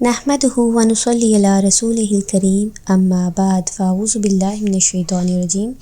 नहमदुहु व नुसल्ली अला रसूलिहिल करीम अम्मा बाद फ़अऊज़ु बिल्लाहि मिनश शैतानिर रजीम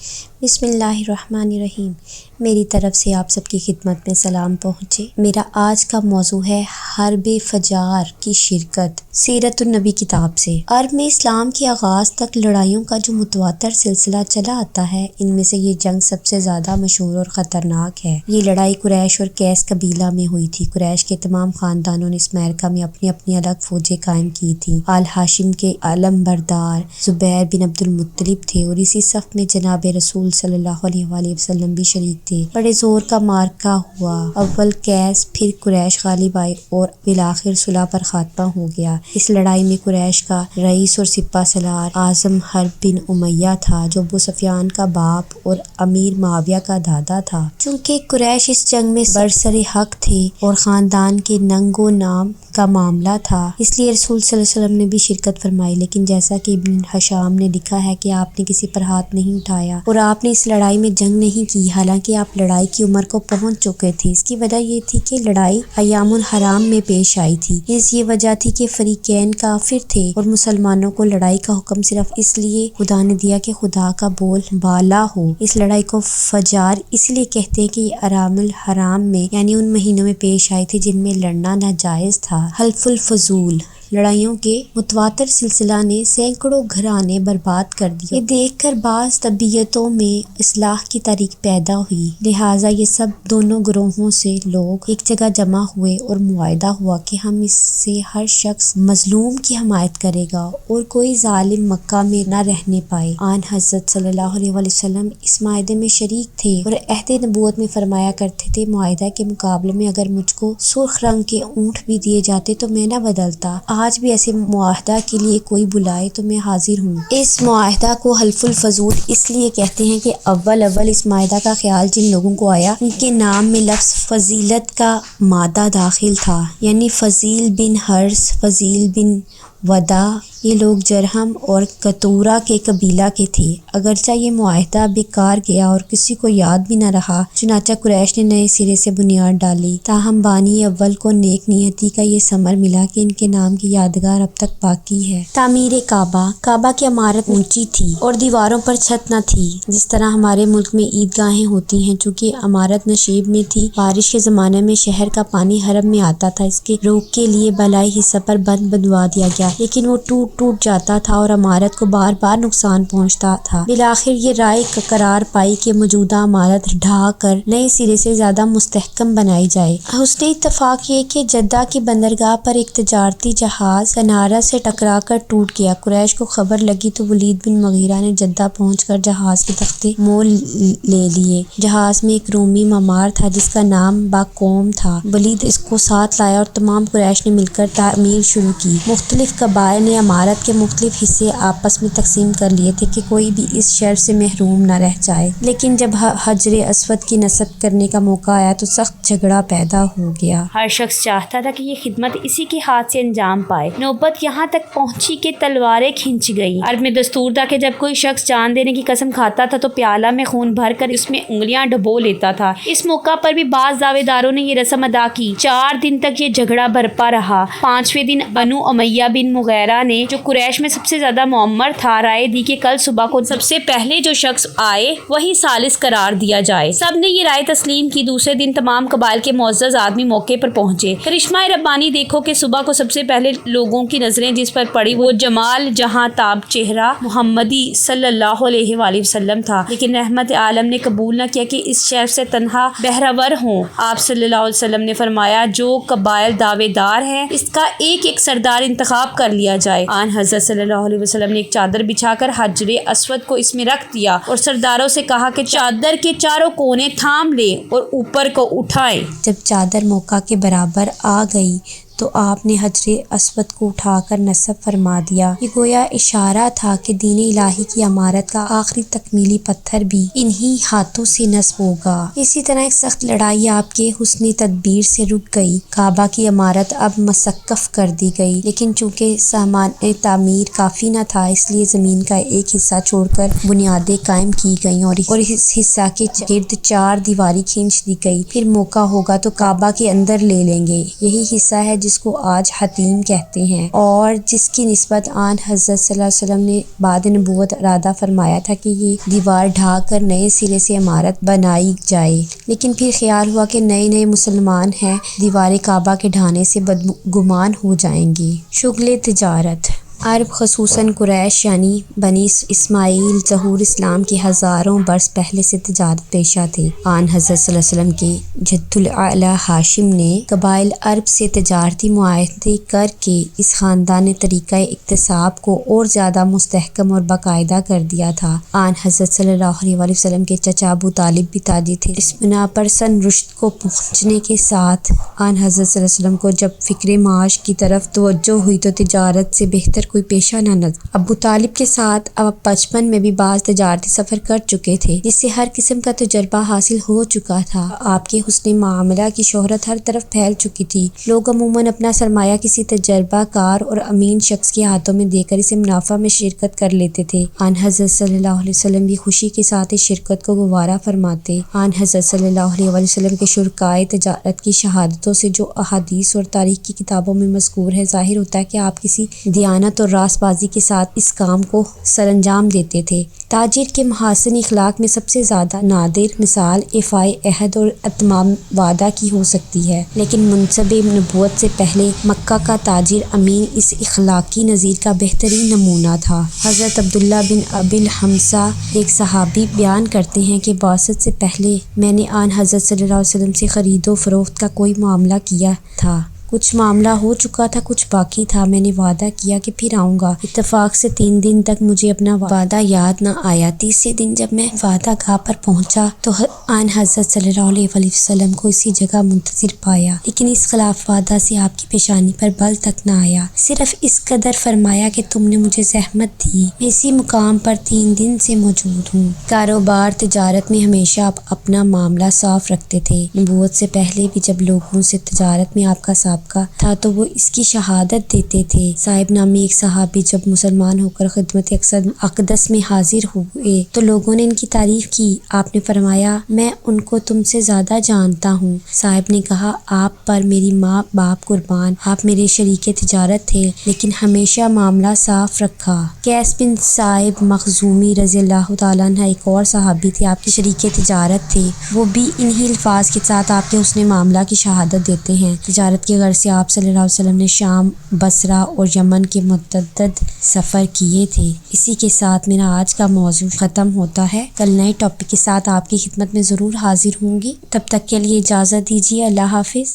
बिस्मिल्लाहिर्रहमानिर्रहीम। मेरी तरफ से आप सबकी खिदमत में सलाम पहुँचे। मेरा आज का मौजू है हर्ब फजार की शिरकत, सीरतुन नबी किताब से। अरब में इस्लाम के आगाज़ तक लड़ाइयों का जो मुतवातर सिलसिला चला आता है, इनमें से ये जंग सबसे ज़्यादा मशहूर और ख़तरनाक है। ये लड़ाई कुरैश और कैस कबीला में हुई थी। कुरैश के तमाम ख़ानदानों ने इस मैरका में अपनी अपनी अलग फ़ौजें कायम की थी। आल हाशिम के आलम बरदार ज़ुबैर बिन अब्दुल मुत्तलिब थे और इसी सफ़ में जनाब रसूल सल्लल्लाहु अलैहि वसल्लम भी शरीक थे। बड़े ज़ोर का मार्का हुआ। अव्वल कैस, फिर कुरैश गालिब आए और बिलाखिर सुलह पर खात्मा हो गया। इस लड़ाई में कुरैश का रईस और सिपा सलार आज़म हर्ब बिन उमैया था, जो अबू सुफियान का बाप और अमीर मुआविया का दादा था। चूँकि कुरैश इस जंग में बरसरे हक थे और ख़ानदान के नंगो नाम का मामला था, इसलिए रसूल सल्लल्लाहु अलैहि वसल्लम ने भी शिरकत फरमाई। लेकिन जैसा कि इब्न हशाम ने लिखा है कि आपने किसी पर हाथ नहीं उठाया और आपने इस लड़ाई में जंग नहीं की, हालांकि आप लड़ाई की उम्र को पहुंच चुके थे। इसकी वजह ये थी कि लड़ाई अय्यामुल हराम में पेश आई थी। ये वजह थी कि फरीकैन काफिर थे और मुसलमानों को लड़ाई का हुक्म सिर्फ इसलिए खुदा ने दिया कि खुदा का बोल बाला हो। इस लड़ाई को फजार इसलिए कहते हैं कि ये अरामुल हराम में यानी उन महीनों में पेश आई थी जिनमें लड़ना नाजायज था। हल्फुल फजूल लड़ाइयों के मुतवातर सिलसिला ने सैकड़ों घराने बर्बाद कर दिए। ये देखकर बाज़ तबीयतों में इस्लाह की तारीख पैदा हुई। लिहाजा ये सब दोनों ग्रोहों से लोग एक जगह जमा हुए और मुआहदा हुआ कि हम इससे हर शख्स मजलूम की हमायत करेगा और कोई जालिम मक्का में न रहने पाए। आन हज़रत सल्लल्लाहु अलैहि वसल्लम इस मुआहदे में शरीक थे और अहद नबूवत में फरमाया करते थे, मुआहदा के मुकाबले में अगर मुझको सुर्ख रंग के ऊँट भी दिए जाते तो मैं न बदलता। आज भी ऐसे मुआहदा के लिए कोई बुलाए तो मैं हाजिर हूँ। इस मुआहदा को हल्फुल फजूल इसलिए कहते हैं कि अव्वल इस मुआहदा का ख्याल जिन लोगों को आया, उनके नाम में लफ्ज़ फजीलत का मादा दाखिल था, यानी फजील बिन हर्स, फजील बिन वदा। ये लोग जरहम और कतूरा के कबीला के थे। अगरचा ये मुआहदा बेकार गया और किसी को याद भी न रहा, चुनाचा कुरैश ने नए सिरे से बुनियाद डाली। ताहम बानी अव्वल को नेक नियति का ये समर मिला कि इनके नाम की यादगार अब तक बाकी है। तामीर काबा की इमारत ऊंची थी और दीवारों पर छत न थी, जिस तरह हमारे मुल्क में ईदगाहें होती हैं। चूँकि इमारत नशीब में थी, बारिश के ज़माने में शहर का पानी हरम में आता था। इसके रोक के लिए बलाई हिस्सा पर बंद बनवा दिया गया, लेकिन वो टूट जाता था और इमारत को बार बार नुकसान पहुंचता था। बिलाखिर ये राय करार पाई कि मौजूदा इमारत ढा कर नए सिरे से ज्यादा मुस्तहकम बनाई जाए। हुस्ने इत्तफाक ये कि जद्दा की बंदरगाह पर एक तजारती जहाज कनारा से टकरा कर टूट गया। कुरैश को खबर लगी तो वलीद बिन मुगीरा ने जद्दा पहुंचकर जहाज के तख्ते मोल ले लिए। जहाज में एक रूमी ममार था जिसका नाम बाकोम था। वलीद इसको साथ लाया और तमाम कुरैश ने मिलकर तामीर शुरू की। मुख्तलिफ कबाइल ने इमारत के मुख्तलिफ हिस्से आपस में तकसीम कर लिए थे कि कोई भी इस शर्फ से महरूम न रह जाए। लेकिन जब हजरे अस्वद की नस्ब करने का मौका आया तो सख्त झगड़ा पैदा हो गया। हर शख्स चाहता था कि ये खिदमत इसी के हाथ से अंजाम पाए। नौबत यहाँ तक पहुंची कि तलवारें खिंच गई। अरब में दस्तूर था कि जब कोई शख्स जान देने की कसम खाता था तो प्याला में खून भर कर उसमें उंगलियां डुबो लेता था। इस मौका पर भी बाज़ दावेदारों ने ये रस्म अदा की। 4 दिन तक ये झगड़ा बरपा रहा। 5वें दिन बनु उमैया बिन मुगैरा ने, जो कुरैश में सबसे ज्यादा मुअम्मर था, राय दी कि कल सुबह को सबसे पहले जो शख्स आए वही सालिस करार दिया जाए। सब ने ये राय तस्लीम की। दूसरे दिन तमाम कबाइल के मुअज़्ज़ज़ आदमी मौके पर पहुंचे। करिश्मा रब्बानी देखो कि सुबह को सबसे पहले लोगों की नजरें जिस पर पड़ी वो जमाल जहां ताब चेहरा मुहम्मदी सल्लल्लाहु अलैहि वसल्लम था। लेकिन रहमत आलम ने कबूल न किया कि इस शर्फ से तन्हा बहरावर हों। आप सल्लल्लाहु अलैहि वसल्लम ने फरमाया, जो कबाइल दावेदार है इसका एक एक सरदार इंतखाब कर लिया जाए। आन हज़रत सल्लल्लाहु अलैहि वसल्लम ने एक चादर बिछाकर हजरे अस्वद को इसमें रख दिया और सरदारों से कहा कि चादर के चारों कोने थाम ले और ऊपर को उठाएं। जब चादर मौका के बराबर आ गई तो आपने हजरे अस्वद को उठाकर नस्ब फरमा दिया। ये गोया इशारा था कि दीन इलाही की इमारत का आखिरी तकमीली पत्थर भी इन्हीं हाथों से नस्ब होगा। इसी तरह एक सख्त लड़ाई आपके हुस्ने तदबीर से रुक गई। काबा की इमारत अब मसक्कफ कर दी गई, लेकिन चूंकि सामान तामीर काफी न था, इसलिए जमीन का एक हिस्सा छोड़कर बुनियादें कायम की गई और इस हिस्सा के गिर्द 4 दीवारी खींच दी गई। फिर मौका होगा तो काबा के अंदर ले लेंगे। यही हिस्सा है جس کو آج حتیم کہتے ہیں، اور جس کی نسبت آن حضرت صلی اللہ علیہ وسلم نے بعد نبوت ارادہ فرمایا تھا کہ یہ دیوار ڈھا کر نئے سرے سے عمارت بنائی جائے، لیکن پھر خیال ہوا کہ نئے مسلمان ہیں، دیوار کعبہ کے ڈھانے سے بدگمان ہو جائیں گے۔ شغل تجارت۔ عرب خصوصاً قریش یعنی بنی اسماعیل ظہور اسلام کے ہزاروں برس پہلے سے تجارت پیشہ تھے۔ آن حضرت صلی اللہ علیہ وسلم کے جد الاعلیٰ ہاشم نے قبائل عرب سے تجارتی معاہدے کر کے اس خاندان طریقہ اکتساب کو اور زیادہ مستحکم اور باقاعدہ کر دیا تھا۔ آن حضرت صلی اللہ علیہ وسلم کے چچا ابو طالب بھی تاجر تھے۔ اس بنا پر سن رشد کو پہنچنے کے ساتھ آن حضرت صلی اللہ علیہ وسلم کو جب فکر معاش کی طرف توجہ ہوئی تو تجارت سے بہتر کوئی پیشہ نہ نظر۔ ابو طالب کے ساتھ اب 55 میں بھی بعض تجارتی سفر کر چکے تھے، جس سے ہر قسم کا تجربہ حاصل ہو چکا تھا۔ آپ کے حسن معاملہ کی شہرت ہر طرف پھیل چکی تھی۔ لوگ عموماً اپنا سرمایہ کسی تجربہ کار اور امین شخص کے ہاتھوں میں دے کر اسے منافع میں شرکت کر لیتے تھے۔ آن حضرت صلی اللہ علیہ وسلم بھی خوشی کے ساتھ اس شرکت کو گوارا فرماتے۔ آن حضرت صلی اللہ علیہ وسلم کے شرکائے تجارت کی شہادتوں سے جو احادیث اور تاریخ کی کتابوں میں مذکور ہے، ظاہر ہوتا ہے کہ آپ کسی دیانت اور راست بازی کے ساتھ اس کام کو سر انجام دیتے تھے۔ تاجر کے محاسن اخلاق میں سب سے زیادہ نادر مثال ایفائے عہد اور اتمام وعدہ کی ہو سکتی ہے، لیکن منصب نبوت سے پہلے مکہ کا تاجر امین اس اخلاقی نظیر کا بہترین نمونہ تھا۔ حضرت عبداللہ بن ابی الحمصہ ایک صحابی بیان کرتے ہیں کہ بعثت سے پہلے میں نے آن حضرت صلی اللہ علیہ وسلم سے خرید و فروخت کا کوئی معاملہ کیا تھا۔ کچھ معاملہ ہو چکا تھا، کچھ باقی تھا۔ میں نے وعدہ کیا کہ پھر آؤں گا۔ اتفاق سے 3 دن تک مجھے اپنا وعدہ یاد نہ آیا۔ تیسرے دن جب میں وعدہ گاہ پر پہنچا تو آن حضرت صلی اللہ علیہ وسلم کو اسی جگہ منتظر پایا، لیکن اس خلاف وعدہ سے آپ کی پیشانی پر بل تک نہ آیا۔ صرف اس قدر فرمایا کہ تم نے مجھے زحمت دی، میں اسی مقام پر 3 دن سے موجود ہوں۔ کاروبار تجارت میں ہمیشہ آپ اپنا معاملہ صاف رکھتے تھے۔ نبوت سے پہلے بھی جب لوگوں سے تجارت میں آپ کا سابقہ تھا تو وہ اس کی شہادت دیتے تھے۔ صاحب نامی ایک صحابی جب مسلمان ہو کر خدمت اقدس میں حاضر ہوئے تو لوگوں نے ان کی تعریف کی۔ آپ نے فرمایا، میں ان کو تم سے زیادہ جانتا ہوں۔ صاحب نے کہا، آپ پر میری ماں باپ قربان، آپ میرے شریک تجارت تھے، لیکن ہمیشہ معاملہ صاف رکھا۔ قیس بن صائب مخزومی رضی اللہ تعالیٰ عنہ ایک اور صحابی تھے، آپ کے شریک تجارت تھے۔ وہ بھی انہی الفاظ کے ساتھ آپ کے حسن معاملہ کی شہادت دیتے ہیں۔ تجارت کی غرض سے آپ صلی اللہ علیہ وسلم نے شام، بصرہ اور یمن کے متعدد سفر کیے تھے۔ اسی کے ساتھ میرا آج کا موضوع ختم ہوتا ہے۔ کل نئے ٹاپک کے ساتھ آپ کی خدمت میں ضرور حاضر ہوں گی۔ تب تک کے لیے اجازت دیجیے۔ اللہ حافظ۔